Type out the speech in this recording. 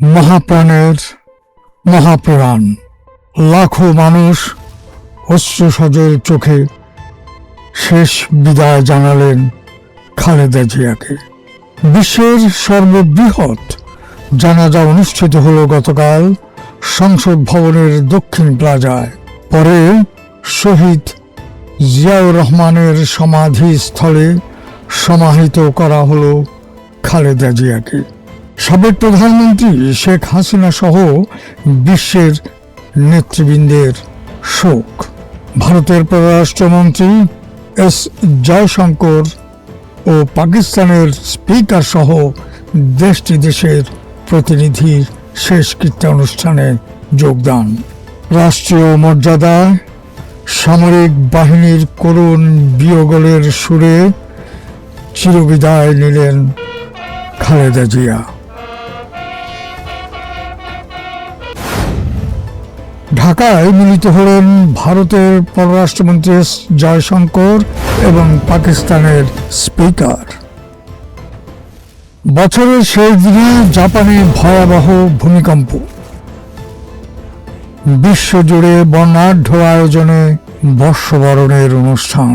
মহাপ্রাণের মহাপ্রাণ, লাখো মানুষ অশ্রুসজল চোখে শেষ বিদায় জানালেন খালেদা জিয়াকে। বিশ্বের সর্ববৃহৎ জানাজা অনুষ্ঠিত হলো গতকাল সংসদ ভবনের দক্ষিণ প্লাজায়। পরে শহীদ জিয়াউর রহমানের সমাধিস্থলে সমাহিত করা হলো খালেদা জিয়াকে। সাবেক প্রধানমন্ত্রী শেখ হাসিনা সহ বিশ্বের নেতৃবৃন্দের শোক। ভারতের পররাষ্ট্রমন্ত্রী এস জয়শঙ্কর ও পাকিস্তানের স্পিকার সহ দেশটি দেশের প্রতিনিধির শেষকৃত্য অনুষ্ঠানে যোগদান। রাষ্ট্রীয় মর্যাদায় সামরিক বাহিনীর করুণ বিয়োগলের সুরে চিরবিদায় নিলেন খালেদা জিয়া। ঢাকায় মিলিত হলেন ভারতের পররাষ্ট্রমন্ত্রী এস জয়শঙ্কর এবং পাকিস্তানের স্পিকার। বছরের শেষ দিনে জাপানে ভয়াবহ ভূমিকম্প, বিশ্বজুড়ে বর্ণাঢ্য আয়োজনে বর্ষবরণের অনুষ্ঠান।